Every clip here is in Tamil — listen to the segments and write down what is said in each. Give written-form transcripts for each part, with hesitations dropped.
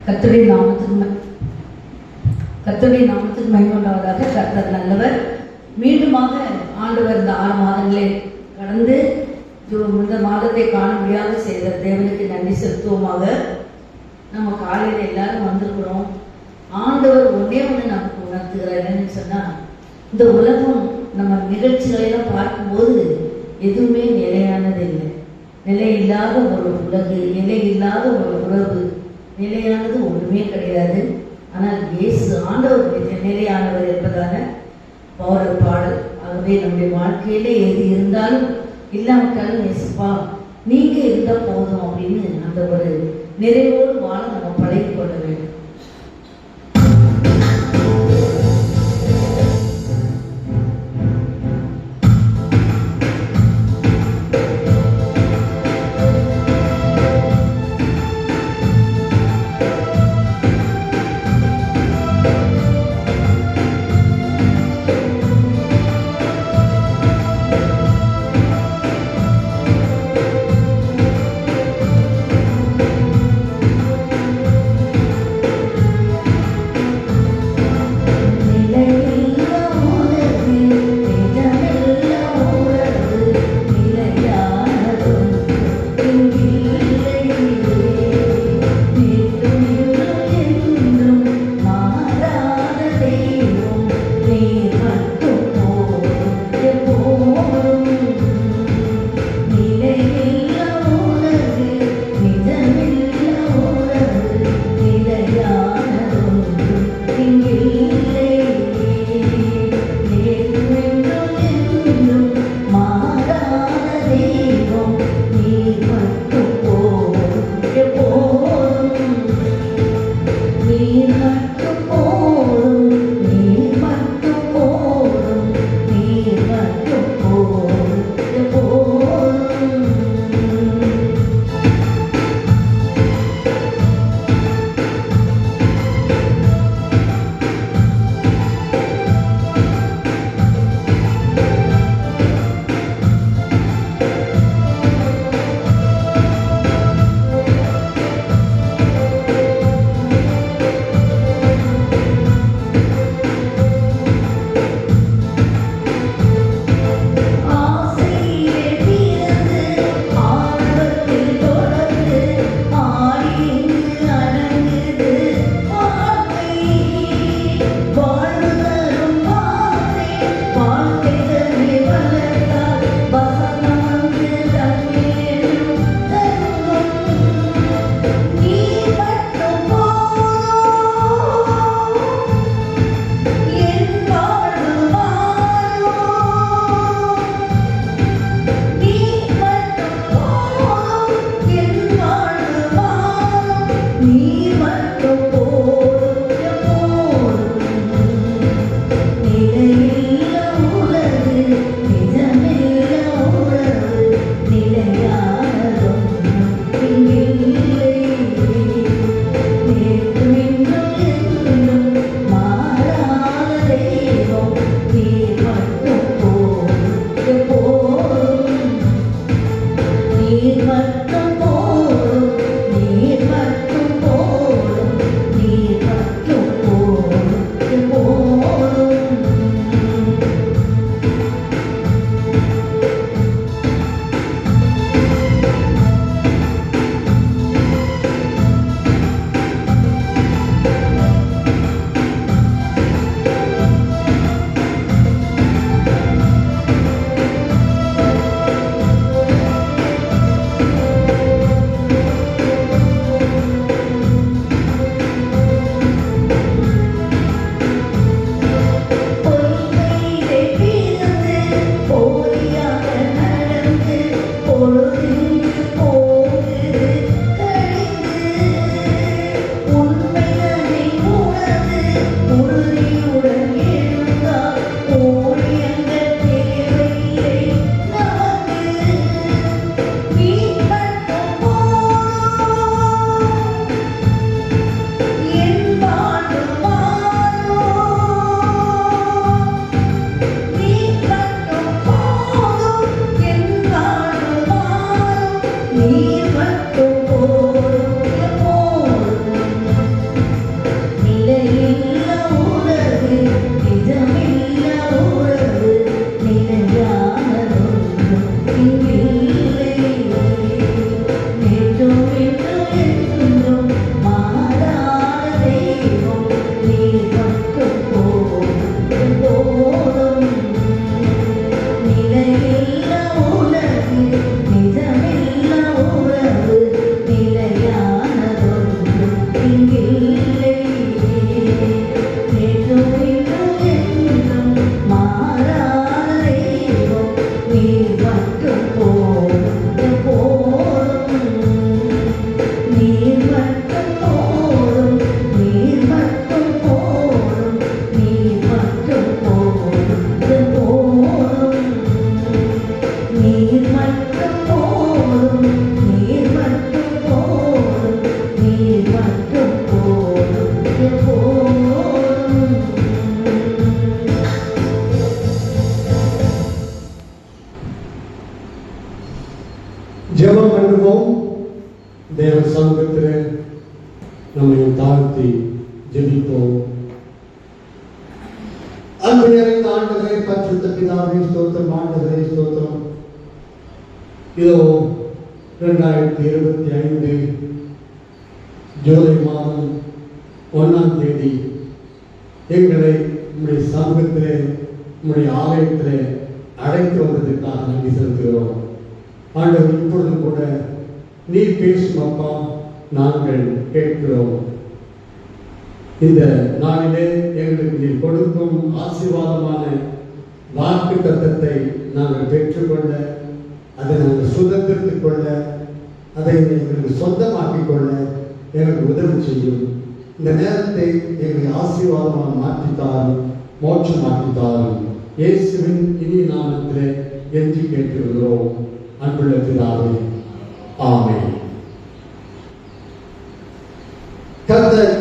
கர்த்தருடைய நாமத்துக்கு மகிமையுண்டாவதாக. கர்த்தர் நல்லவர். மீண்டுமாக ஆண்டவர் இந்த 6 மாதங்களை கடந்து இந்த மாதத்தை காண முடியாத செய்த தேவனுக்கு நன்றி செலுத்துவோமாக. நம்ம காலையில் எல்லாரும் வந்திருக்கிறோம். ஆண்டவர் ஒன்னே நமக்கு உணர்த்துகிறார். என்னன்னு சொன்னா, இந்த உலகம் நம்ம நிகழ்ச்சிகளெல்லாம் பார்க்கும்போது எதுவுமே நிலையானது இல்லை. நிலை இல்லாத ஒரு உலகு, நிலை இல்லாத ஒரு உறவு, நிலையானது ஒன்றுமே கிடையாது. ஆனால் இயேசு ஆண்டவர் நிலையானவர் என்பதான ஒரு பாடல். ஆகவே நம்முடைய வாழ்க்கையிலே எது இருந்தாலும் இல்லாவிட்டாலும் இயேசுப்பா நீங்க இருந்தா போதும் அப்படின்னு அந்த ஒரு நிறைவோடு வாழ நம்ம பழகி கொள்ள வேண்டும். இங்கில்லை. நேற்றும் இன்றும் என்றும் மாறாத தெய்வம் நீர் மட்டும் போதும் போதும். நீர் மட்டும் போதும், நீர் மட்டும் போதும், நீர் மட்டும் போதும் போதும். நீர் மட்டும் போதும், நீர் மட்டும் போதும், நீர் மட்டும் போதும் போதும். ஜெபம் பண்ணுவோம். தேவ சமூகத்திலே நம்மை தாழ்த்தி ஜெபிப்போம். அன்பு நிறைந்த ஆண்டவரே, பரிசுத்த பிதாவே, ஸ்தோத்திரம். ஆண்டவரே ஸ்தோத்திரம். இதோ 2025 ஜூலை மாதம் 1ஆம் தேதி எங்களை உம்முடைய சமூகத்திலே, உம்முடைய ஆலயத்திலே அழைத்து வந்ததற்காக நன்றி செலுத்துகிறோம். ஆண்டவர், இப்பொழுதும் கூட நீர் பேசும் அப்பா, நாங்கள் கேட்கிறோம். இந்த நாளிலே எங்களுக்கு நீர் கொடுக்கும் ஆசீர்வாதமான வாக்கு தத்தத்தை நாங்கள் பெற்றுக்கொள்ள, அதை நாங்கள் சுதந்திரத்துக் கொள்ள, அதை எங்களுக்கு சொந்தமாக்கிக் கொள்ள எங்களுக்கு உதவி செய்யும். இந்த நேரத்தை எங்களை ஆசீர்வாதமாக மாற்றித்தாரும், மோட்சமாக்கித்தாரும். இயேசுவின் இனிய நாமத்திலே என்று கேட்டுகிறோம் அன்புள்ள பிதாவே, ஆமென். கர்த்தர்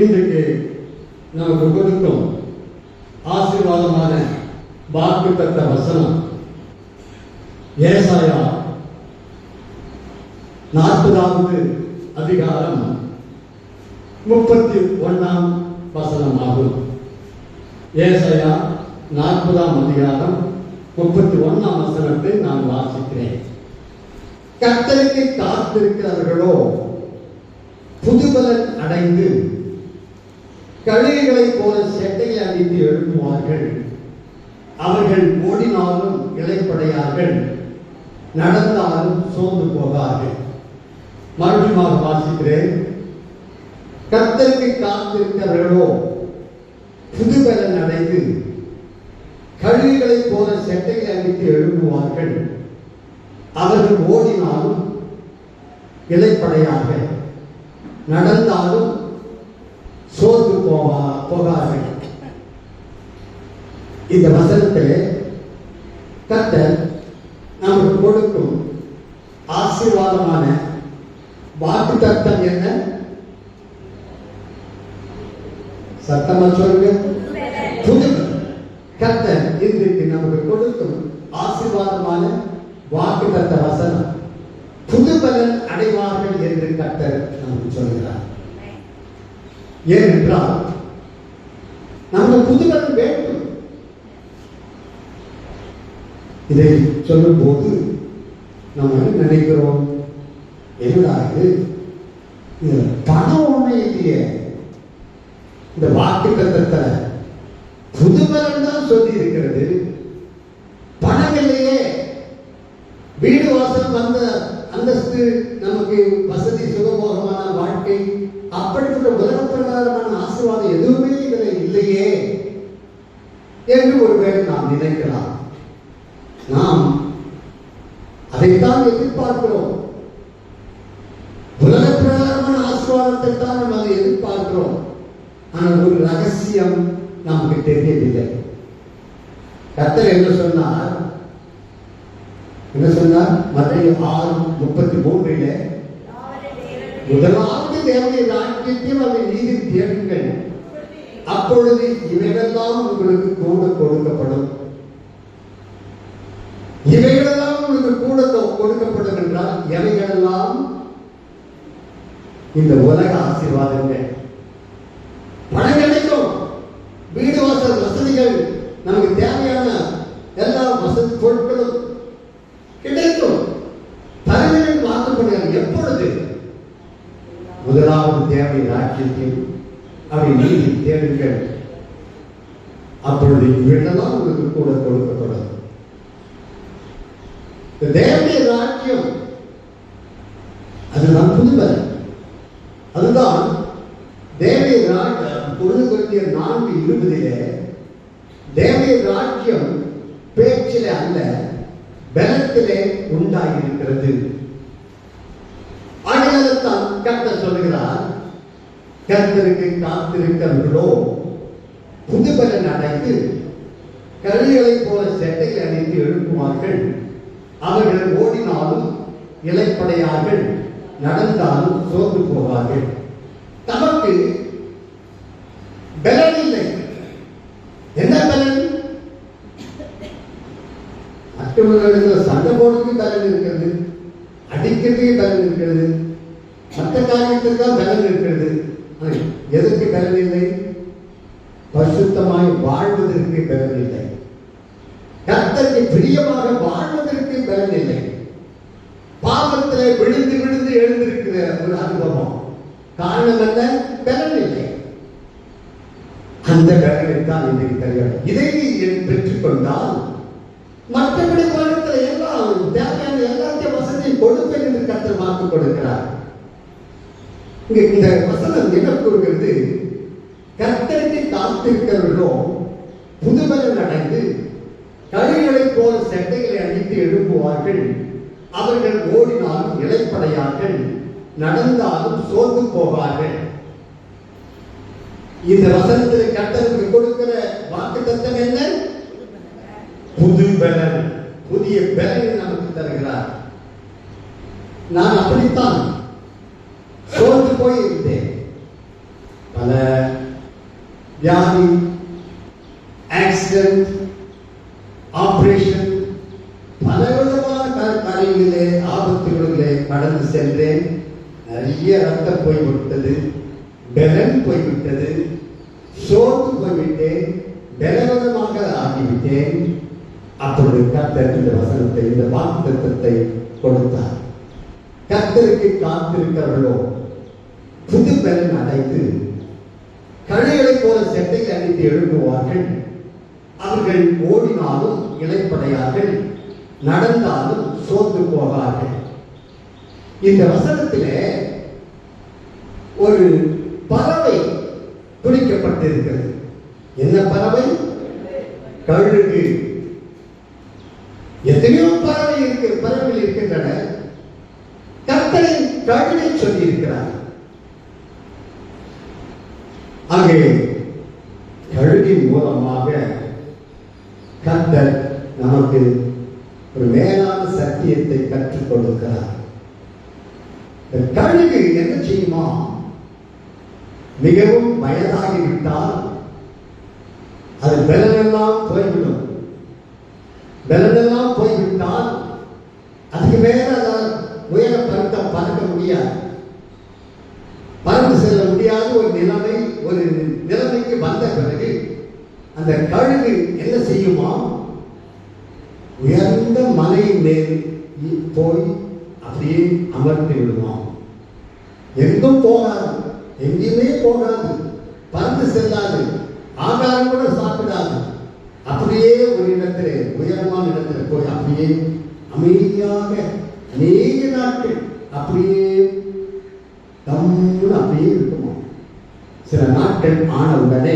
இன்றைக்கு நமக்கு கொடுக்கும் ஆசீர்வாதமான வாக்குத்தத்த வசனம் ஏசாயா 40வது அதிகாரம் 31ஆம் வசனம் ஆகும். ஏசாயா 40ஆம் அதிகாரம் 31ஆம் வசனத்தை நான் வாசிக்கிறேன். கர்த்தருக்கு காத்திருக்கிறவர்களோ புதுபலன் அடைந்து கழுகுகளைப் போல செட்டையை அடித்து எழுப்புவார்கள். அவர்கள் ஓடினாலும் இளைப்படையார்கள், நடந்தாலும் சோர்ந்து போகார்கள். மறுபடியும் வாசிக்கிறேன். கர்த்தருக்கு காத்திருக்கிறவர்களோ புதுபலன் அடைந்து கழுகுகளைப் போல செட்டையை அடித்து எழுப்புவார்கள். அவர்கள் ஓடினாலும் இளைப்படையார்கள், நடந்தாலும் சோர்ந்து போகார்கள். இந்த வசனத்திலே கர்த்தர் நமக்கு கொடுக்கும் ஆசீர்வாதமான வாக்குத்தத்தம் என்ன? சத்தமா சொல்லுங்க. புதுபலன். கர்த்தர் இன்றைக்கு நமக்கு கொடுக்கும் ஆசீர்வாதமான வாக்குத்தத்த வசனம், புதுபலன் அடைவார்கள் என்று கர்த்தர் நமக்கு சொல்கிறார். ஏனென்றால் நமக்கு புதுபலன் வேண்டும். இதை சொல்லும் போது நம்ம நினைக்கிறோம், என்னடா இது பணம் ஒண்ணு இல்லையே, இந்த வாக்குத்தத்தத்துல புதுபலன் தான் சொல்லி இருக்கிறது, பணம் இல்லையே, வீடு வாசல் வந்த அந்தஸ்து, நமக்கு வசதி சுகபோகமான வாழ்க்கை, அப்படிப்பட்ட உலகப்பிரகாரமான ஆசீர்வாதம் எதுவுமே இதில் இல்லையே என்று ஒருவேளை நாம் நினைக்கலாம். நாம் அதைத்தான் எதிர்பார்க்கிறோம். உலகப்பிரகாரமான ஆசீர்வாதத்தை தான் நாம் அதை எதிர்பார்க்கிறோம். ஆனால் ஒரு ரகசியம் நமக்கு தெரியவில்லை. கர்த்தர் என்ன சொன்னார்? மத்தேயு 6:33 முதலாவது தேவனுடைய ராஜ்யத்தையும் அதை நீதி தேடுங்கள், அப்பொழுது இவைகளெல்லாம் உங்களுக்கு கூட கொடுக்கப்படும். இவைகளெல்லாம் உங்களுக்கு கூட கொடுக்கப்படும் என்றால் எவைகளெல்லாம்? இந்த உலக ஆசீர்வாதங்கள். பணம் கிடைக்கும், வீடு வாசல் வசதிகள், நமக்கு தேவையான எல்லா வசதி பொருட்களும் கிடைக்கும். தலைமையில் வாக்கப்படுகிறார். எப்பொழுது? முதலாவது தேவை ராஜ்யத்தில் அப்படி நீதி தேடுங்கள், அப்பொழுது இவைகளெல்லாம் உங்களுக்கு கூட கொடுக்கப்படும். தேவனுடைய ராஜ்யம் அதுதான் புதுபலன். அதுதான் தேவனுடைய ராஜ்யம் 1 கொரிந்தியர் 4:20 தேவனுடைய ராஜ்யம் பேச்சிலே அல்ல பலத்திலே உண்டாயிருக்கிறது. ஆகையால்தான் கர்த்தர் சொல்கிறார், கர்த்தருக்கு காத்திருக்கிறவர்களோ புதுபலன் அடைந்து கழுகுகளைப் போல செட்டைகளை அணிந்து எழுப்புவார்கள். அவர்கள் ஓடினாலும் இளைப்படையார்கள், நடந்தாலும் சோர்ந்து போவார்கள். நமக்கு பலன் இல்லை. என்ன பலன்? மற்றவர்களுக்கு சண்டை போடுறதுக்கு பலன் இருக்கிறது, அடிக்கிறதுக்கு பலன் இருக்கிறது, மற்ற காரியத்துக்கு தான் பலன் இருக்கிறது. எதற்கு பலன் இல்லை? பரிசுத்தமாய் வாழ்வதற்கு பலன் இல்லை. கர்த்தருக்கு பிரியமாக வாழ்வதற்கு பலன் இல்லை. பாவத்திலே விழுந்து விழுந்து எழுந்திருக்கிற ஒரு அனுபவம். காரணம் என்ன? பலன் இல்லை. அந்த பலனைத்தான் இன்றைக்கு தருகிறார். இதை பெற்றுக் கொண்டால் மற்றபடி வாழ்க்கையில் எல்லாம் தேவையான எல்லாத்தையும் வசதியும் கொடுப்பேன் என்று கர்த்தர் வாக்கு கொடுக்கிறார். இந்த வசனம் என்ன கூறுகிறது? கர்த்தருக்கு காத்திருக்கிறவர்களோ புதுபலன் அடைந்து கழுகுகளைப் போல செட்டைகளை அணிந்து எழுப்புவார்கள். அவர்கள் ஓடினாலும் இளைப்படையார்கள், நடந்தாலும் சோர்ந்து போவார்கள். இந்த வசனத்தில் கர்த்தருக்கு கொடுக்கிற வாக்குத்தத்தம் என்ன? புது பலன், புதிய பலனை நமக்கு தருகிறார். நான் அப்படித்தான் சோர்ந்து போயிருந்தேன். பல வியாதி, ஆக்சிடென்ட், ஆபரேஷன், பலவிதமான காரியங்களிலே ஆபத்துகளிலே கடந்து சென்றேன். நிறைய ரத்தம் போய்விட்டது, பலன் போய்விட்டது, சோர்ந்து போய்விட்டேன், பலவீனமாக ஆகிவிட்டேன். அப்பொழுது கர்த்தர் இந்த வசனத்தை, இந்த வாக்குத்தத்தத்தை கொடுத்தார். கர்த்தருக்கு காத்திருக்கிறவர்களோ புது பலன் அடைந்து கழுகுகளைப் போல செட்டைகளை அணிந்து எழுப்புவார்கள். அவர்கள் ஓடினாலும் இளைப்படையார்கள், நடந்தாலும் சோர்ந்து போவார்கள். இந்த வசனத்திலே ஒரு பறவை குறிக்கப்பட்டிருக்கிறது. என்ன பறவை? கழுகு. எத்தனையோ பறவைகள் இருக்கின்றன. கர்த்தரை கழுகை சொல்லி இருக்கிறார். அங்கே கழுகின் மூலமாக கர்த்தர் நமக்கு ஒரு மேலான சத்தியத்தை கற்றுக் கொடுக்கிறார். கழுகு என்ன செய்யுமா? மிகவும் வயதாகிவிட்டால் அது பலனெல்லாம் போய்விடும். பலனெல்லாம் போய்விட்டால் அதுக்கு மேல உயர பறக்க முடியாது, பறந்து செல்ல முடியாத ஒரு நிலைமைக்கு வந்த பிறகு அந்த கழுகு என்ன செய்யுமா? உயர்ந்த மலையின் மேல் போய் அப்படியே அமர்ந்து விடுமா. எங்கும் போகாது, எங்கேயுமே போகாது, பறந்து செல்லாது, ஆகாரம் கூட சாப்பிடாது. அப்படியே ஒரு இடத்திலே, உயரமான இடத்துல போய் அப்படியே அமைதியாக அநேக நாட்கள் அப்படியே அப்படியே இருக்குமா. சில நாட்கள் ஆன உடனே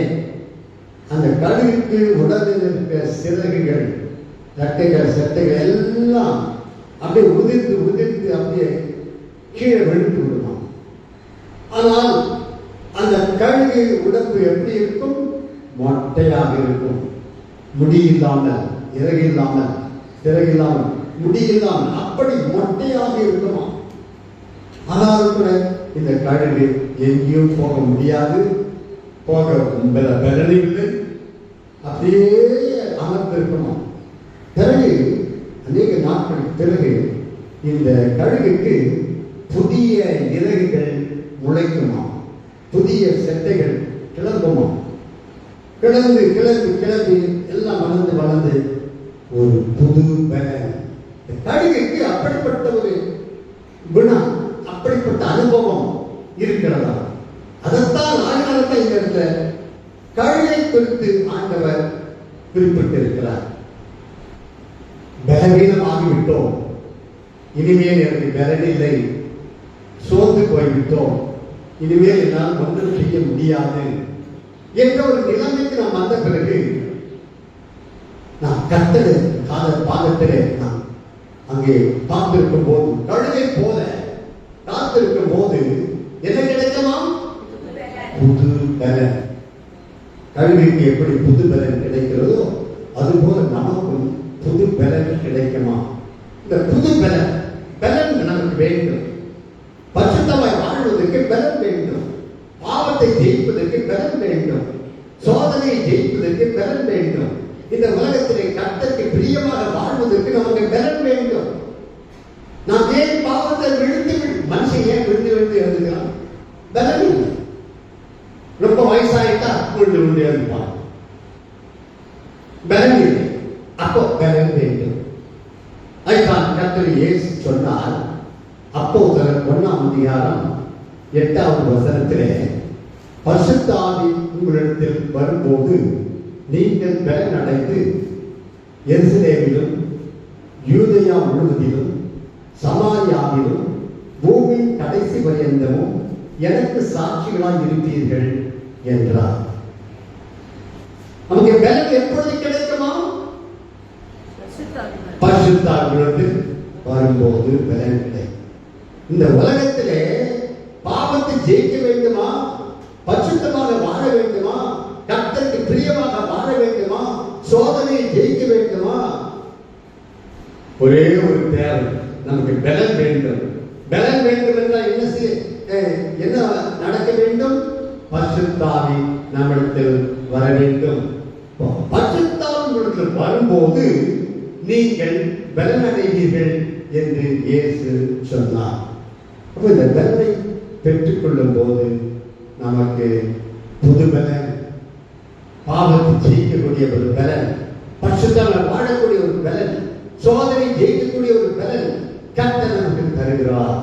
அந்த கழுகுக்கு உடலில் இருக்கிற சிறகுகள், ரெட்டைகள், செட்டைகள் எல்லாம் அப்படியே உதிர்ந்து அப்படியே கீழே விழுந்து விடுமா. ஆனால் அந்த கழுகு உடம்பு எப்படி இருக்கும்? மொட்டையாக இருக்கும். முடி இல்லாமல், இறகு இல்லாமல், சிறகு இல்லாமல், முடி இல்லாமல் அப்படி மொட்டையாக இருக்குமா. ஆனால் கூட இந்த கழுகு எங்கேயும் போக முடியாது, போக பலனில்லை, அப்படியே அமர்ந்திருக்குமா. பிறகு அநேக நாட்களுக்கு பிறகு இந்த கழுகுக்கு புதிய இறகுகள் முளைக்குமா, புதிய செட்டைகள் கிளம்புமா. கிளம்பி எல்லாம் வளர்ந்து ஒரு புது பலன். கழுகுக்கு அப்படிப்பட்ட ஒரு குணம், அப்படிப்பட்ட அனுபவம் இருக்கிறதா? அதைத்தான் ஆயிரத்தை இந்த இடத்துல கழுகை குறித்து ஆண்டவர் குறிப்பிட்டிருக்கிறார். பலவீனமாகிவிட்டோம், இனிமேல் எனக்கு பலன் இல்லை, சோர்ந்து போய்விட்டோம், இனிமேல் என்னால் ஒன்றும் செய்ய முடியாது. முடியாது என்ற ஒரு நிலைமைக்கு நாம் வந்த பிறகு நாம் கர்த்தர் பாதத்திலே நாம் அங்கே காத்திருக்கும் போது, கழுதை போல காத்திருக்கும் போது என்ன கிடைக்குமா? புது பலன். கழுதைக்கு எப்படி புது பலன் கிடைக்கிறதோ அதுபோல நமக்கும் புது பலன் கிடைக்குமா? இந்த புது பலன் நமக்கு வேண்டும். பரிசுத்தமாய் வாழ்வதற்கு பலன் வேண்டும். பாவத்தை ஜெயிப்பதற்கு பலன் வேண்டும். சோதனையை ஜெயிப்பதற்கு பலன் வேண்டும். இந்த உலகத்திலே கர்த்தருக்கு பிரியமாக வாழ்வதற்கு நமக்கு பலன் வேண்டும். நாம் ஏன் பாவத்தை மனுஷன் ஏன் விழுந்து எழுதுகிறான்? பலன் இல்லை. ரொம்ப வயசாயிட்டா விழுந்து எழுதுப்பான். பலன் இல்லை. அப்போ பலன் வேண்டும். அதுதான் கர்த்தர் இயேசு சொன்னார். அப்போஸ்தலர் 1:8 பரிசுத்த ஆவி உங்களிடத்தில் வரும்போது நீங்கள் பலன் அடைந்து எருசலேமிலும் யூதேயா முழுவதிலும் சமாரியாவிலும் பூமியின் கடைசி பரியந்தமும் எனக்கு சாட்சிகளாய் இருப்பீர்கள் என்றார். நமக்கு பலன் எப்பொழுது கிடைக்குமா? பரிசுத்த ஆவியிடத்தில் வரும்போது பலன் கிடைக்கும். இந்த உலகத்திலே பாவத்தை ஜெயிக்க வேண்டுமா? பரிசுத்தமாக வாழ வேண்டுமா? கர்த்தருக்கு பிரியமாக வாழ வேண்டுமா? சோதனையை ஜெயிக்க வேண்டுமா? ஒரே ஒரு தேவை, நமக்கு பலன் வேண்டும். பலன் வேண்டும் என்றால் என்ன நடக்க வேண்டும்? பரிசுத்த ஆவி நம்மிடத்தில் வர வேண்டும். பரிசுத்த ஆவி நம்மிடத்தில் வரும்போது நீங்கள் பலன் அடைவீர்கள் என்று இயேசு சொன்னார். அப்போ இந்த பலனை பெற்றுக்கொள்ளும் போது நமக்கு புது பலன், பாவத்தை ஜெயிக்கக்கூடிய ஒரு பலன், பரிசுத்தமாக வாழக்கூடிய ஒரு பலன், சோதனை ஜெயிக்கக்கூடிய ஒரு பலன் கர்த்தர் நமக்கு தருகிறார்.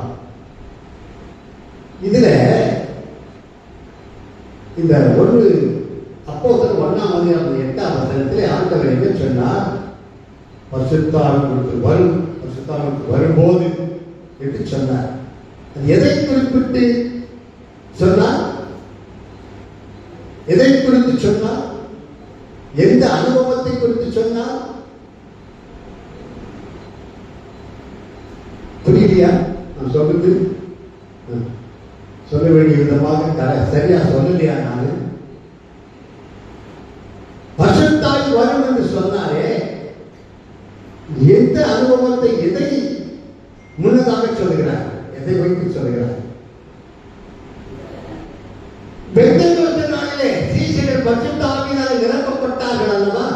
இதுல இந்த அப்போஸ்தலர் 1:8 ஆண்டவர் என்ன சொன்னார்? பரிசுத்த ஆவி வரும்போது என்று சொன்னார். எதை குறிப்பிட்டு சொன்னார்? எதை குறித்து சொன்னார்? எந்த அனுபவத்தை குறித்து சொன்னார்? புரியலையா? நான் சொல்றது சொல்ல வேண்டிய விதமாக சரியா சொல்லலையா? நான் பரிசுத்த ஆவி வரும் என்று சொன்னாரே, எந்த அனுபவத்தை, எதை முன்னதாக சொல்லுகிறார்? எதை வைத்து சொல்லுகிறார்? பெந்தெக்கோஸ்தே நாளிலே சீஷர்கள் பரிசுத்த ஆவியினாலே நிரப்பப்பட்டார்கள் அல்லவா?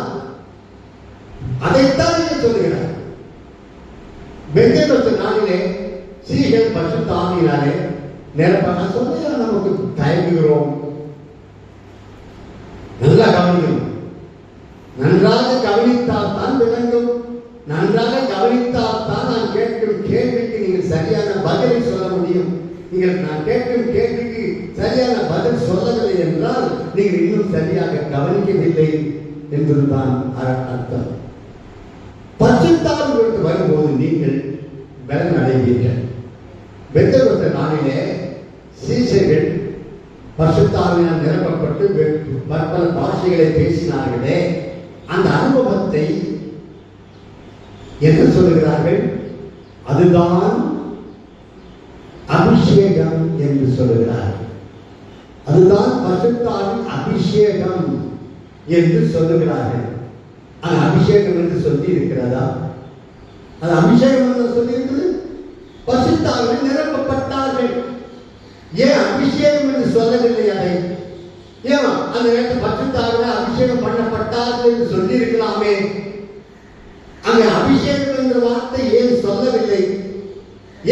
அதைத்தான் இங்கே சொல்லுகிறார். பெந்தெக்கோஸ்தே நாளிலே சீஷர்கள் பரிசுத்த ஆவியினாலே நிரப்ப சொல்ல நமக்கு தயங்குகிறோம். நல்லா கவனிக்கணும். நன்றாக கவனித்தால் தான் விளங்கும். நன்றாக கவனித்தால் தான் நான் கேட்கும் கேள்விக்கு நீங்கள் சரியான பதிலை சொல்ல முடியும். நான் கேட்கும் கேள்விக்கு சரியான பதில் சொல்லவில்லை என்றால் நீங்கள் இன்னும் சரியாக கவனிக்கவில்லை என்பதுதான் அர்த்தம். பரிசுத்த ஆவி வரும்போது நீங்கள் பலன் அடைவீர்கள். பெந்தெக்கோஸ்தே நாளிலே சீஷர்கள் பரிசுத்த ஆவியினால் நிரப்பப்பட்டு பற்பல பாஷைகளை பேசினார்களே, அந்த அனுபவத்தை என்ன சொல்லுகிறார்கள்? அதுதான் அபிஷேகம் என்று சொல்லுகிறார்கள். அதுதான் பரிசுத்த ஆவியின் அபிஷேகம் என்று சொல்லுகிறார்கள். அது அபிஷேகம் என்று சொல்லி இருக்கிறதா? அது அபிஷேகம் என்று சொல்லி இருக்குது. பரிசுத்த ஆவியால் நிரப்பப்பட்டார்கள். ஏன் அபிஷேகம் என்று சொல்லவில்லை? அதை ஏன் அந்த நேரத்தில் பரிசுத்த ஆவியால் அபிஷேகம் பண்ணப்பட்டார்கள் என்று சொல்லி இருக்கலாமே. அங்கே அபிஷேகம் என்ற வார்த்தை ஏன் சொல்லவில்லை?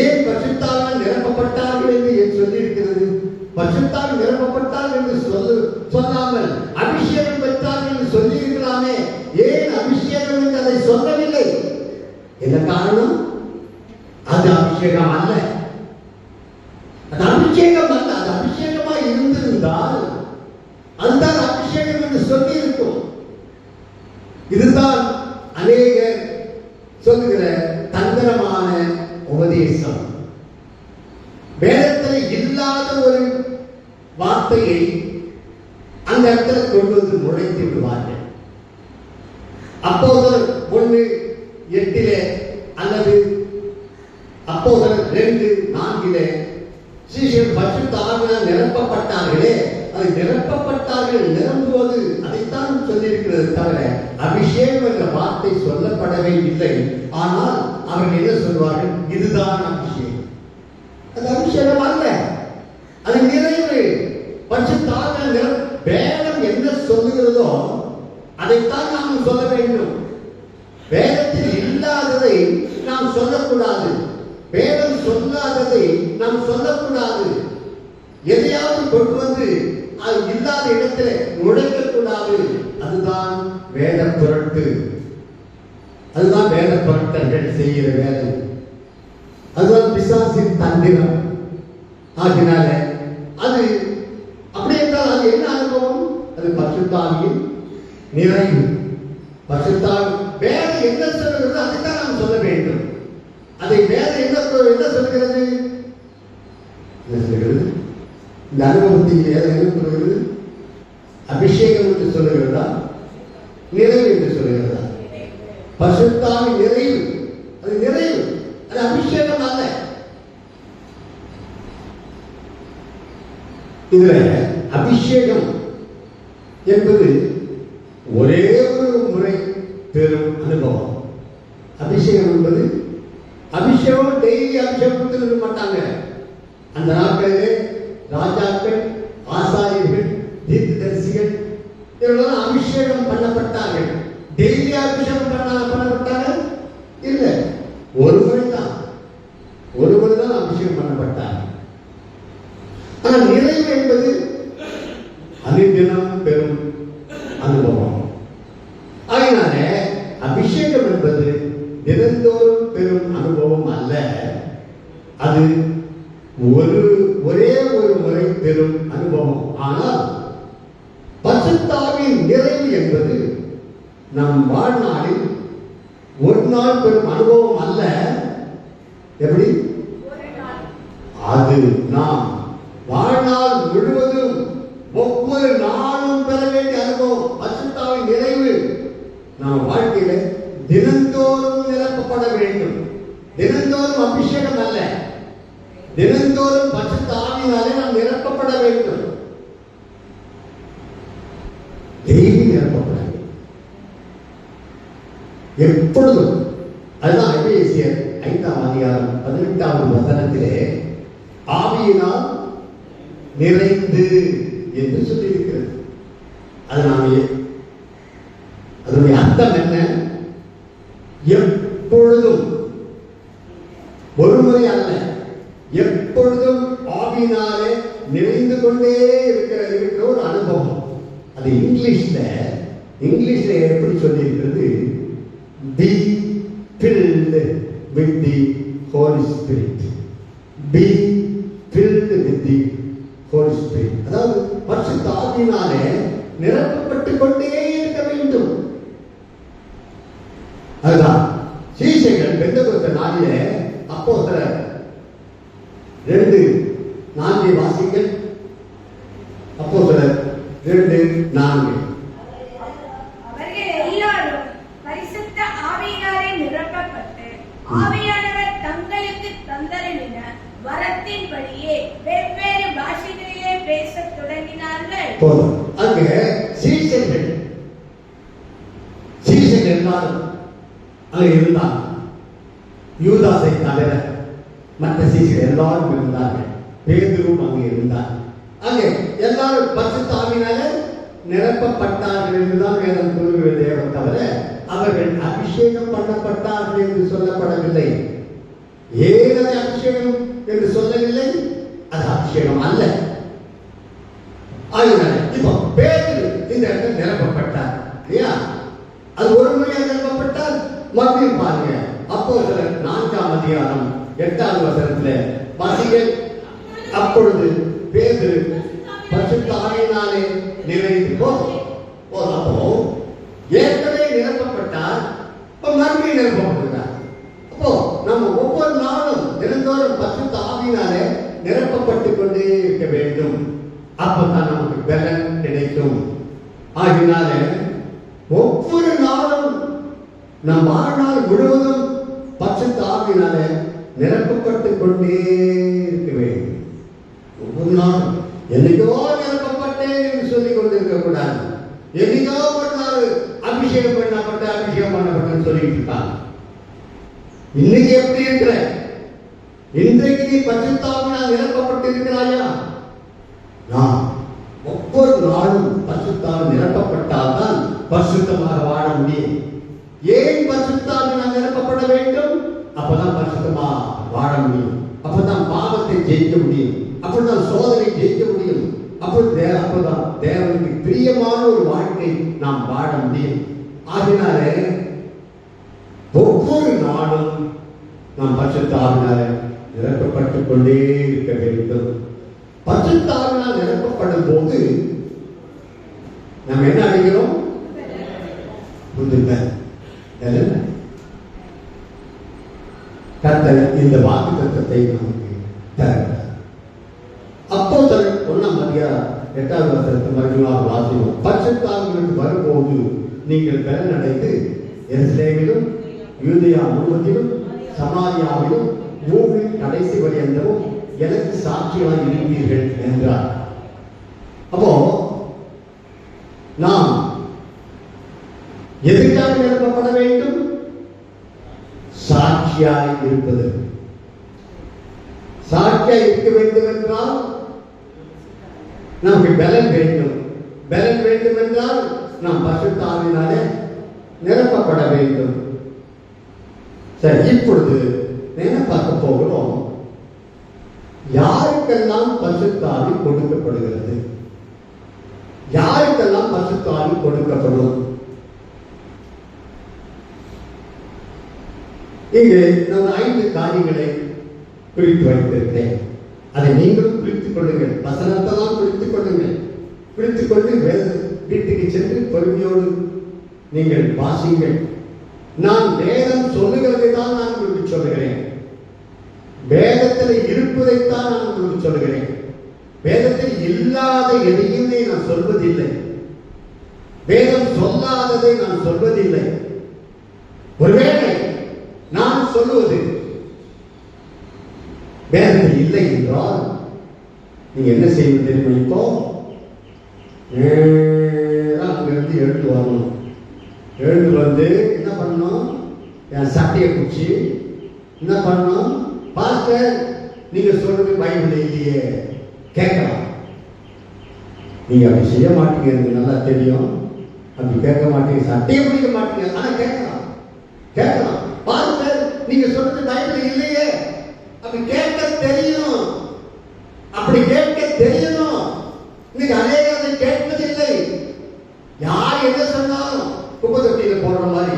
ஏன் பரிசுத்த ஆவியால் நிரப்பப்பட்டார்கள் என்று ஏன் சொல்லி இருக்கிறது? பரிசுத்த ஆவி நிரப்பப்பட்டார்கள் என்று சொல்லாமல் அபிஷேகம் பெற்றார்கள் என்று சொல்லி இருக்கலாமே. ஏன் அபிஷேகம் என்று அதை சொல்லவில்லை? என்ன காரணம்? அது அபிஷேகம் அல்ல. அது அபிஷேகம் அல்ல. அது அபிஷேகமாக இருந்திருந்தால் அதுதான் அபிஷேகம் என்று சொல்லி இருக்கும். இதுதான் அநேகர் சொல்லுகிற தந்திரமான உபதேசம். வேதத்தில் இல்லாத ஒரு வார்த்தையை இடத்துல கொண்டு வந்து நுழைத்து விடுவார்கள். அப்போஸ்தலர் 1:8 அல்லது அப்போஸ்தலர் 2:4 சீஷர்கள் பரிசுத்த ஆவியினால் நிரப்பப்பட்டார்களே, அது நிரப்பப்பட்டார்கள் நிரம்புவது அதைத்தான் சொல்லியிருக்கிறது தவிர அபிஷேகம் என்ற வார்த்தை சொல்லப்படவே இல்லை. ஆனால் அவர்கள் என்ன சொல்வார்கள்? இதுதான் அபிஷேகம். அது அபிஷேகம் அல்ல, அது நிறைவு. பரிசுத்த ஆவியினால் வேதம் என்ன சொல்லுகிறதோ அதைத்தான் நாம் சொல்ல வேண்டும். வேதத்தில் இல்லாததை நாம் சொல்லக்கூடாது, வேதம் சொல்லாததை நாம் சொல்லக்கூடாது. எதையாவது கொண்டு வந்து அது இல்லாத இடத்துல நுழைக்கக்கூடாது. அதுதான் வேத புரட்டு, அதுதான் வேத புரட்டர்கள் செய்கிற வேலை, அதுதான் பிசாசின் தந்திரம். ஆகினால அது அப்படி என்றால் அது என்ன அனுபவம்? அது பரிசுத்த ஆவியின் நிறைவு. பரிசுத்த ஆவி வேத என்ன சொல்கிறது அதைத்தான் நாம் சொல்ல வேண்டும். அதை வேத என்ன சொல்கிறது? என்ன சொல்கிறது? இந்த அனுபவத்தில் வேத என்ன சொல்கிறது? அபிஷேகம் என்று சொல்லுகிறதா, நிறைவு என்று சொல்லுகிறதா? பரிசுத்த ஆவி நிறைவு, அது நிறைவு, அது அபிஷேகம் அல்ல. இதுல அபிஷேகம் என்பது ஒரே ஒரு முறை பெறும் அனுபவம். அபிஷேகம் என்பது அபிஷேகம் டெய்லி அபிஷேகம் கொடுத்து மாட்டாங்க. அந்த நாட்களிலே ராஜாக்கள், ஆசாரியர்கள், தீர்க்கதரிசிகள் இவர்களெல்லாம் அபிஷேகம் பண்ணப்பட்டார்கள். டெய்லி அபிஷேகம் பண்ணப்பட்டாங்க இல்லை, ஒரு முறை தான் அபிஷேகம் பண்ணப்பட்டாங்க. ஆனால் நிறைவு என்பது அனுதினம் பெறும் அனுபவம். அதனால அபிஷேகம் என்பது தினந்தோறும் பெறும் அனுபவம் அல்ல, அது ஒரே ஒரு முறை பெறும் அனுபவம். ஆனால் பரிசுத்த ஆவியின் நிறைவு என்பது நம் வாழ்நாளில் ஒரு நாள் பெறும் அனுபவம் அல்ல. எப்படி? அது நாம் வாழ்நாள் முழுவதும் ஒவ்வொரு நாளும் பெற வேண்டிய அனுபவம். பரிசுத்த ஆவியின் நிறைவு நாம் வாழ்க்கையில தினந்தோறும் நிரப்பப்பட வேண்டும். தினந்தோறும் அபிஷேகம் அல்ல, தினந்தோறும் பரிசுத்த ஆவியினாலே நாம் நிரப்பப்பட வேண்டும். டெய்லி நிரப்பப்பட வேண்டும் எப்பொழுதும். அதுதான் எபேசியர் 5:18 ஆவியினால் நிறைந்து என்று சொல்லியிருக்கிறது. அதனுடைய அர்த்தம் என்ன? எப்பொழுதும், ஒரு முறை அல்ல, எப்பொழுதும் ஆவியினாலே நிறைந்து கொண்டே இருக்கிற ஒரு அனுபவம். அது இங்கிலீஷ்ல எப்படி சொல்லியிருக்கிறது? Be filled with the Holy Spirit. Be filled with the Holy Spirit. அதாவது பரிசுத்த ஆவியினாலே நிரப்பப்பட்டு கொண்டே இருக்க வேண்டும். அதுதான் சீஷர்கள் பெந்தெகோஸ்தே நாளிலே அப்போஸ்தலர் 2:4 வாசிங்கள். அப்போஸ்தலர் 2:4. அவர்கள் எல்லாரும் பரிசுத்த ஆவியினாலே நிரப்பப்பட்டு ஆவியானவர் தங்களுக்கு தந்தருளின வரத்தின்படியே வெவ்வேறு பாஷைகளிலே பேசத் தொடங்கினார்கள். போதும். அங்கே சீஷர்கள் எல்லாரும் அங்கே இருந்தாங்க. யூதாசை தவிர மற்ற சீஷர்கள் எல்லாரும் இருந்தார்கள். பேதுரும் அங்கே இருந்தார். அங்கே எல்லாரும் பரிசுத்த ஆவியினாலே நிரப்பப்பட்டார்கள் என்றுதான் வேதம் கூறுகிறதே தவிர அவர்கள் அபிஷேகம் பண்ணப்பட்டார்கள் என்று சொல்லப்படவில்லை. ஏன் அது அபிஷேகம் என்று சொல்லவில்லை? அது அபிஷேகம் அல்ல. இப்போ பேதுரு இந்த இடத்தில் நிரப்பப்பட்டார் இல்லையா? அது ஒரு முறையாக நிரப்பப்பட்டால் மறுபடியும் பாருங்க. அப்போஸ்தலர் 4:8 வாசிகள். அப்பொழுது பேதுரு பரிசுத்த ஆவியினாலே நிறைந்து அப்போ ஏற்கனவே நிரப்பப்பட்டார், மறுபடியும் நிரப்பப்பட்டார். அப்போ நம்ம ஒவ்வொரு நாளும் தினந்தோறும் பரிசுத்த ஆவியினாலே நிரப்பப்பட்டு கொண்டே இருக்க வேண்டும். அப்பதான் நமக்கு பலன் கிடைக்கும். ஆகினால ஒவ்வொரு நாளும் நம் வாழ்நாள் முழுவதும் பரிசுத்த ஆவியினால நிரப்பப்பட்டு கொண்டே இருக்க வேண்டும். ஒவ்வொரு நாளும் என்னைக்கோ நிரப்பப்பட்டேன் என்று சொல்லிக் கொண்டிருக்க கூடாது. என்னைக்கோ ஒரு நாள் அபிஷேகம் பண்ணப்பட்டேன்னு சொல்லிட்டு இருக்காங்க. இன்னைக்கு எப்படி இருக்கிற? இன்றைக்கு நீ பரிசுத்த ஆவியினால் நிரப்பப்பட்டு இருக்கிறாயா? நான் ஒவ்வொரு நாளும் பரிசுத்த ஆவி நிரப்பப்பட்டால்தான் பரிசுத்தமாக வாழ முடியும். ஏன் பரிசுத்த ஆவியினால் நிரப்பப்பட வேண்டும்? அப்பதான் பரிசுத்தமா வாழ முடியும். அப்பதான் பாவத்தை ஜெயிக்க முடியும். அப்பதான் சோதனை ஜெயிக்க முடியும். அப்பதான் தேவனுக்கு பிரியமான ஒரு வாழ்க்கை நாம் வாழ முடியும். ஆகினாலே ஒவ்வொரு நாளும் நாம் பரிசுத்த ஆவியினால நிரப்பப்பட்டுக் கொண்டே இருக்க வேண்டும். பரிசுத்த ஆவியினால் நிரப்பப்படும் போது நாம் என்ன அடைகிறோம்? புதுமை. கர்த்தர் இந்த வாக்குத்தத்தத்தை நமக்கு தருகிறார். அப்போஸ்தலர் 1:8 மறுபடியும் வாசிக்கிறோம். பரிசுத்த ஆவியானவர் வரும்போது நீங்கள் பலன் அடைந்து எருசலேமிலும் யூதேயா முழுவதிலும் சமாரியாவிலும் பூமியின் கடைசி பரியந்தமும் எனக்கு சாட்சிகளாய் இருப்பீர்கள் என்றார். அப்போ நாம் எதுக்காக நிரப்பப்பட வேண்டும்? சாட்சியாய் இருப்பது. சாட்சியாய் இருக்க வேண்டும் என்றால் நமக்கு பலன் வேண்டும். பலன் வேண்டும் என்றால் நாம் பரிசுத்த ஆவியினாலே நிரப்பப்பட வேண்டும். சரி, இப்பொழுது என்ன பார்க்க போகிறோம்? யாருக்கெல்லாம் பரிசுத்த ஆவி கொடுக்கப்படுகிறது? யாருக்கெல்லாம் பரிசுத்த ஆவி கொடுக்கப்படும்? இங்கே நான் 5 காரியங்களை குறித்து வைத்திருக்கிறேன். அதை நீங்களும் குறித்துக் கொள்ளுங்கள். வசனத்தெல்லாம் குறித்துக் கொள்ளுங்கள். குறித்துக் கொண்டு வீட்டுக்கு சென்று பொறுமையோடு நீங்கள் வாசிங்கள். நான் வேதம் சொல்லுகிறதை தான் நான் உங்களுக்கு சொல்லுகிறேன். வேதத்தில் இருப்பதைத்தான் நான் உங்களுக்கு சொல்லுகிறேன். வேதத்தில் இல்லாத எதையுமே நான் சொல்வதில்லை. வேதம் சொல்லாததை நான் சொல்வதில்லை. ஒருவேளை நான் சொல்லுவது வேதத்தில் இல்லை என்றால் நீங்க என்ன செய்வது தெரியுமா? இப்போ அங்கிருந்து எழுந்து வரணும். எழுந்து வந்து என்ன பண்ணணும்? என் சட்டையை பிடிச்சி என்ன பண்ணணும்? பாஸ்டர், நீங்க சொல்றது பைபிள் இல்லையே கேட்கலாம். நீங்க அப்படி செய்ய மாட்டீங்க, எனக்கு நல்லா தெரியும். அப்படி கேட்க மாட்டீங்க, சட்டையை பிடிக்க மாட்டீங்க, ஆனா கேட்கலாம். கேட்கலாம். பாஸ்டர், நீங்க சொல்றது பைபிள் இல்லையே, அப்படி கேட்க தெரியும். அப்படி கேட்க தெரியணும். இன்னைக்கு அநேகர் அதை கேட்பதில்லை. யார் என்ன சொன்னாலும் குப்பை தொட்டியில போடுற மாதிரி,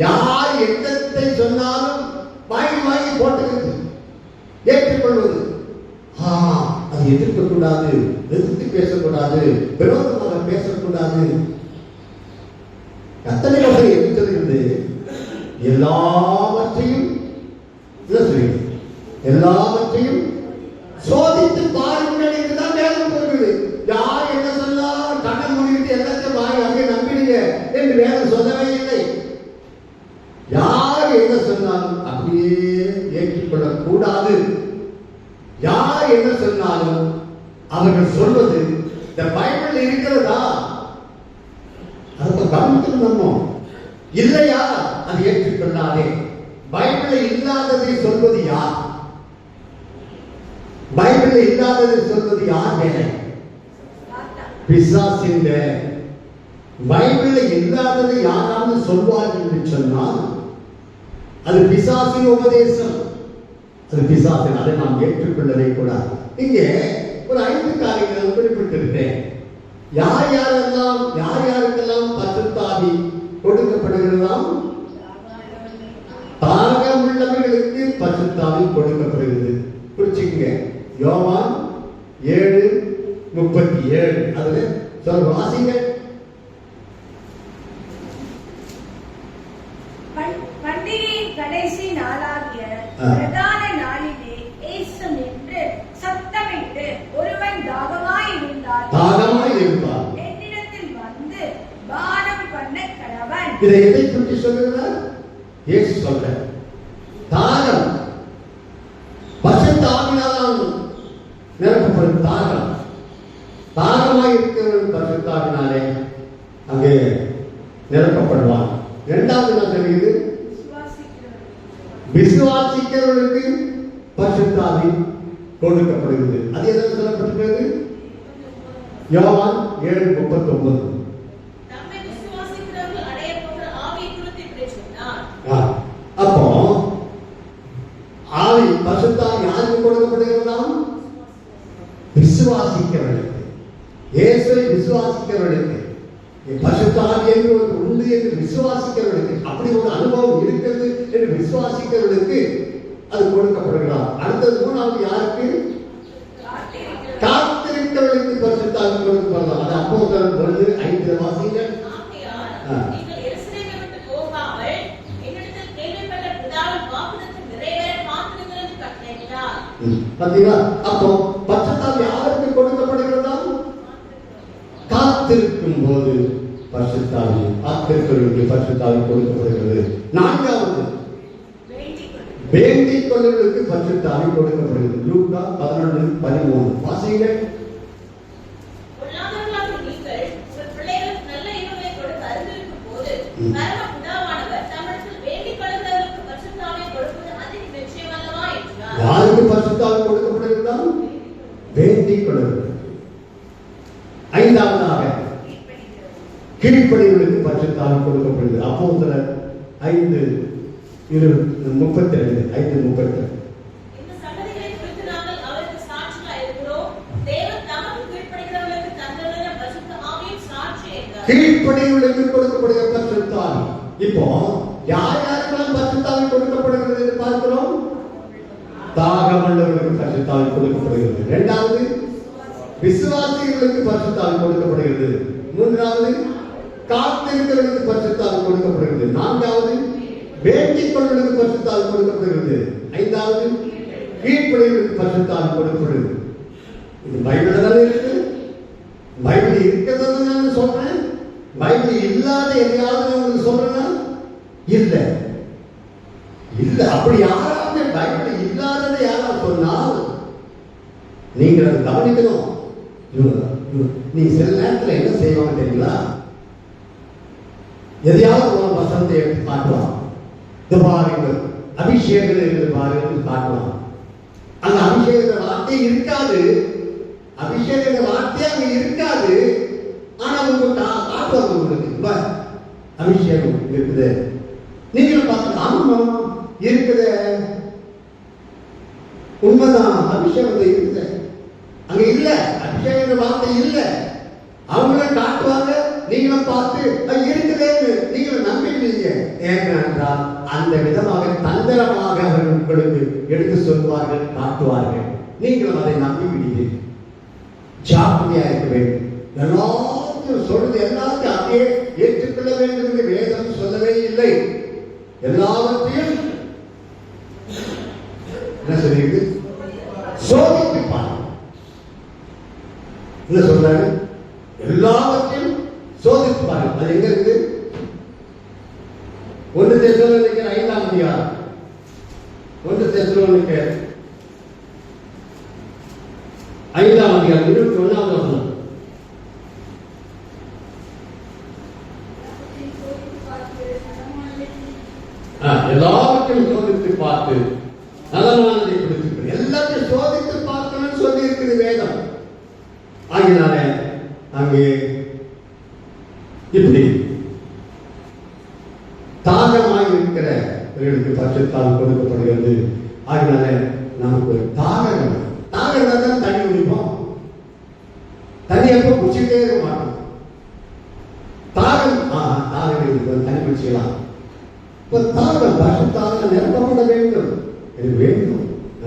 யார் எண்ணத்தை சொன்னாலும் வாங்கி போட்டுக்கிறது, ஏற்றுக்கொள்வது. அது எதிர்க்க கூடாது, எதிர்த்து பேசக்கூடாது, விரோதமாக பேசக்கூடாது. கர்த்தரை எப்படி சொல்லுகிறது? எல்லாவற்றையும் எல்லாவற்றையும் சோதித்து பாருங்கள் என்றுதான் வேதம் சொல்கிறது. யார் என்ன சொன்னாலும் கண்ணை மூடிட்டு எல்லாத்தையும் வாங்கி அங்கே நம்பிடுங்க என்று வேதம் சொல்லவே இல்லை. யார் என்ன சொன்னாலும் அப்படியே ஏற்றுக்கொள்ளக் கூடாது. யார் என்ன சொன்னாலும் அவர்கள் சொல்வது இந்த பைபிள் இருக்கிறதா அதை கவனிக்கணும். இல்லையா அதை ஏற்றுக்கொள்ளாதே. பைபிள் இல்லாததை சொல்வது யார்? பைபிள் இல்லாததை சொல்வது யார் வேலை? பிசாசின் வேலை. பைபிள் இல்லாததை யாராவது சொல்வார்கள் என்று சொன்னால் அது பிசாசின் உபதேசம். அது பிசாசின், அதை நாம் ஏற்றுக்கொள்ளவே கூடாது. இங்கே ஒரு 5 காரியங்கள் குறிப்பிட்டிருக்கிறேன். யார் யாருக்கெல்லாம் பரிசுத்த ஆவி கொடுக்கப்படுகிறதாம்? தாகமுள்ளவர்களுக்கு பரிசுத்த ஆவி கொடுக்கப்படுகிறது. குறிச்சுங்க. யோவான் 7:37 அதுல சொல்ல வாசிங்க. பண்டிகையின் கடைசி நாளாகிய பிரதான நாளிலே இயேசு நின்று சத்தமிட்டு, ஒருவன் தாகமாய் இருந்தால் என்னிடத்தில் இதை எதை பற்றி சொல்லுகிறார்? இயேசு சொல்ற தாகம், பரிசுத்த ஆவியால் நிரப்பப்படும் தாகம். தாகமாய் இருக்கிறவர்கள் பரிசுத்த ஆவியினாலே அங்கே நிரப்பப்படுவான். இரண்டாவது நான் சொல்லுகிறது, விசுவாசிக்கிறவர்களுக்கு பரிசுத்த ஆவி கொடுக்கப்படுகிறது. அது எதற்கு சொல்லப்பட்டிருக்கிறது? யோவான் 7:39. அப்போ ஆவி பரிசுத்த ஆவி யாருக்கு கொடுக்கப்படுகிறதாம்? விசுவாசிக்கிறவர்களுக்கு, இயேசுவை விசுவாசிக்கிறவர்களுக்கு. பரிசுத்த ஆவி என்று ஒரு உண்டு என்று விசுவாசிக்கிறவர்களுக்கு, அப்படி ஒரு அனுபவம் இருக்கிறது என்று விசுவாசிக்கிறவர்களுக்கு அது கொடுக்கப்படுகிறார். அடுத்தது மூணாவது யாருக்கு? காத்திருக்கிறவர்களுக்கு பரிசுத்த ஆவி கொடுக்கப்படுகிறார். அது அப்போஸ்தலர் 1:5 வாசிங்க. பாத்தீங்களா? அப்போ பரிசுத்த ஆவி யாருக்கு கொடுக்கப்படுகிறதா? காத்திருக்கும் போது பரிசுத்த ஆவி, காத்திருக்கிறவர்களுக்கு பரிசுத்த ஆவி கொடுக்கப்படுகிறது. நான்காவது வேண்டிக் கொள்ளுவதற்கு பரிசுத்த ஆவி கொடுக்கப்படுகிறது. லூக்கா 11:13 வாசிங்க. யாருக்கு பரிசுத்த ஆவி கொடுக்கப்படுகிறதா? வேண்டிக் கொள்ளுவது. ஐந்தாவதாக கீழ்ப்படிகளுக்கு பரிசுத்த ஆவி கொடுக்கப்படுகிறது. அப்போஸ்தலர் 5:32 5:32. கீழ்ப்படிகளுக்கு கொடுக்கப்படுகிற பரிசுத்த ஆவி. இப்போ யார் யாருக்கெல்லாம் பரிசுத்த ஆவி கொடுக்கப்படுகிறது என்று பார்க்கிறோம். தாகமுள்ளவர்களுக்கு பரிசுத்த ஆவி கொடுக்கப்படுகிறது. இரண்டாவது விசுவாசிகளுக்கு பரிசுத்த ஆவி கொடுக்கப்படுகிறது. மூன்றாவது காத்திருக்கிறவர்களுக்கு பரிசுத்த ஆவி கொடுக்கப்படுகிறது. நான்காவது வேண்டிக் கொள்வதற்கு பரிசுத்த ஆவி கொடுக்கப்படுகிறது. ஐந்தாவது கீழ்ப்படிகளுக்கு பரிசுத்த ஆவி கொடுக்கப்படுகிறது. இது பைபிள்ல தான் இருக்கு. பைபிள் இருக்கிறது நான் சொல்றேன். பைபிள் இல்லாத எதையாவது உங்களுக்கு சொல்றேன்னா இல்ல இல்ல. அப்படி யாராவது பைபிள் இல்லாததை யாராவது சொன்னால் நீங்கள் அதை கவனிக்கணும். நீ சில நேரத்தில் என்ன செய்வாங்க தெரியுங்களா? எதையாவது ஒரு வசனத்தை எடுத்து காட்டுவான். இந்த பாருங்கள் அபிஷேகம் என்று பாருங்கள் காட்டுவான். அந்த அபிஷேக வார்த்தை இருக்காது. அபிஷேக வார்த்தை அங்க இருக்காது. ஆனா உங்களுக்கு காட்டுவாங்க. உங்களுக்கு அபிஷேகம் இருக்குது. நீங்களும் பார்த்து ஆமா இருக்குது, உண்மைதான், அபிஷேகம் இருக்குது. அங்க இல்ல, அபிஷேக வார்த்தை இல்ல. அவங்கள காட்டுவாங்க, நீங்களும் பார்த்து இருக்குதுன்னு நீங்களும் நம்பிடுவீங்க. ஏனென்றால் அந்த விதமாக தந்திரமாக அவர்கள் உங்களுக்கு எடுத்து சொல்வார்கள், காட்டுவார்கள். நீங்களும் அதை நம்பி விடுவீர்கள். ஜாக்கிரதையா இருக்க வேண்டும். எல்லாத்தையும் சொல்றது எல்லாத்தையும் அப்படியே ஏற்றுக்கொள்ள வேண்டும் என்று வேதம் சொல்லவே இல்லை. எல்லாவற்றையும் என்ன சொல்லிருக்கு? சோதித்து பாருங்க. என்ன சொல்றாரு? எல்லாவற்றையும் சோதித்து பாருங்க. அது எங்க இருக்கு? 1 தெசலோனிக்கர் 5ஆம் அதிகாரம். 1 தெசலோனிக்கர் 5ஆம் அதிகாரம் 21ஆவது வசனம். எல்லாவற்றையும் சோதித்து பார்த்து நலமானதை கொடுத்து எல்லாத்தையும் சோதித்து பார்க்கணும்னு சொல்லி இருக்குது வேதம். ஆகினால அங்கே இப்படி தாகமாய் இருக்கிறவர்களுக்கு பரிசுத்த ஆவி கொடுக்கப்படுகிறது. ஆகினால நமக்கு தாகம் தான் தண்ணி குடிப்போம். தண்ணி எப்ப குடிச்சுட்டே இருக்க மாட்டோம். தாகம் தண்ணி குடிச்சுக்கலாம். தாகம் பரிசுத்த ஆவியால் நிரப்பப்பட வேண்டும். இது வேண்டும்,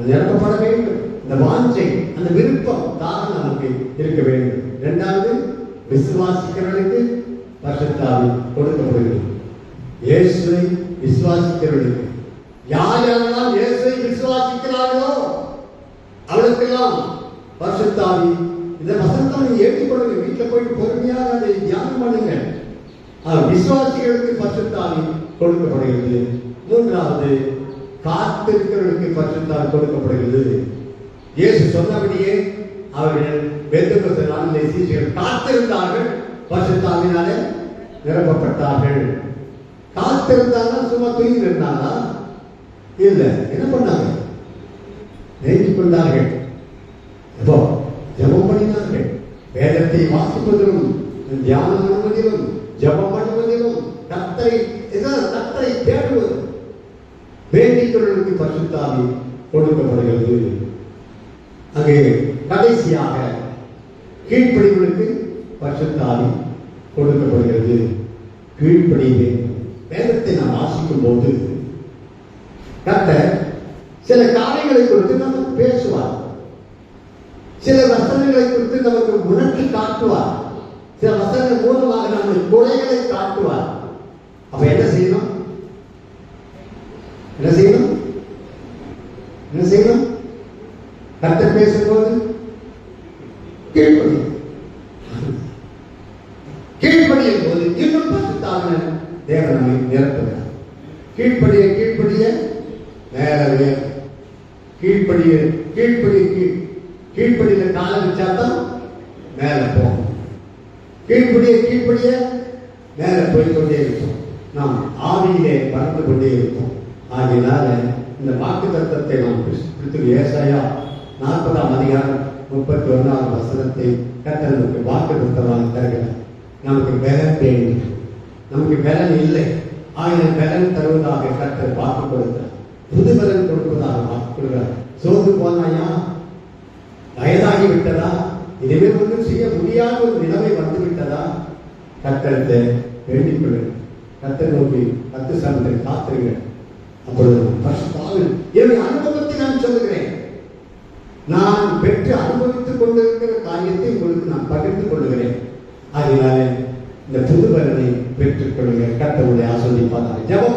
நிரப்பப்பட வேண்டும். இந்த வாஞ்சை, அந்த விருப்பம், தாகம் நமக்கு இருக்க வேண்டும். இரண்டாவது விசுவாசிக்கிறவர்களுக்கு பரிசுத்த ஆவி கொடுக்கப்படுகிறது. இயேசுவை விசுவாசிக்கிறவர்களுக்கு, யார் யாரெல்லாம் இயேசுவை விசுவாசிக்கிறார்களோ அவளுக்கெல்லாம் பரிசுத்த ஆவி. இந்த வசனத்தை நீங்க ஏற்றுக்கொள்ளுங்க. வீட்டில் போயிட்டு பொறுமையாக அதை தியானம் பண்ணுங்க. விசுவாசிகளுக்கு பரிசுத்த ஆவி கொடுக்கப்படுகிறது. மூன்றாவது, காத்திருக்கிறவர்களுக்கு பரிசுத்த ஆவி கொடுக்கப்படுகிறது. இயேசு சொன்னபடியே அவர்கள் பெந்தெகோஸ்தே நாளிலே சீஷர்கள் காத்திருந்தார்கள், பரிசுத்த ஆவியினாலே நிரப்பப்பட்டார்கள். காத்திருந்தாங்க, சும்மா தூங்கி இருந்தாங்களா? இல்ல, என்ன பண்ணாங்க? நெருங்கிக் கொண்டார்கள், ஜெபம் பண்ணினார்கள். வேதத்தை வாசிப்பதிலும் தியானம் பண்ணுவதிலும் ஜெபம் பண்ணுவதிலும் கர்த்தரை தேடுவது, வேண்டிக்கொள்வதற்கு பரிசுத்த ஆவி கொடுக்கப்படுகிறது. அங்கே கடைசியாக கீழ்ப்படிகளுக்கு பரிசுத்த ஆவி கொடுக்கப்படுகிறது. கீழ்ப்படியே வேதத்தை நாம் வாசிக்கும் போது கர்த்தர் சில காரியங்களை குறித்து நமக்கு பேசுவார், சில வசனங்களை குறித்து நமக்கு உணர்த்தி காட்டுவார், சில வசனங்கள் மூலமாக நம்முடைய குறைகளை காட்டுவார். அப்ப என்ன செய்யணும்? என்ன செய்யணும்? என்ன செய்யணும்? கர்த்தர் பேசும்போது கீழ்ப்படி, கீழ்ப்படியும் போது இன்னும் பரிசுத்தாவின தேவன் நம்மை நிரப்புகிறார். கீழ்ப்படிய நேரவே கீழ்ப்படியில கால வச்சாதான் மேல போகும். கீழ்ப்படிய மேல போய்கொண்டே இருக்கும். நாம் ஆவியிலே பறந்து கொண்டே இருப்போம். ஆகினால இந்த வாக்கு தத்தத்தை நாம் ஏசாயா 40ஆம் அதிகாரம் 31ஆம் வசனத்தை கர்த்தர் நமக்கு வாக்கு தத்தமாக தருகிறார். நமக்கு பலன் வேண்டும், நமக்கு பலன் இல்லை. ஆயிரம் பலன் தருவதாக கர்த்தர் வாக்கு கொடுக்கிறார், புது பலன் கொடுப்பதாக வாக்கு கொடுக்கிறார். சோர்ந்து போனாயா, வயதாகி விட்டதா, இதுவே ஒன்றும் செய்ய முடியாத ஒரு நிலைமை வந்து விட்டதா, கர்த்தரத்தை வேண்டிக் கொள்ளுங்கள். கர்த்தர் நோக்கி 10 சமயத்தில் காத்திருங்கள். அப்பொழுது என்னுடைய அனுபவத்தை நான் சொல்லுகிறேன். நான் பெற்று அனுபவித்துக் கொண்டிருக்கிற காரியத்தை உங்களுக்கு நான் பகிர்ந்து கொள்ளுகிறேன். அதனால இந்த புது பலனை பெற்றுக் கொள்ளுங்கள். கர்த்தருடைய ஆசீர்வாதம். ஜெபம்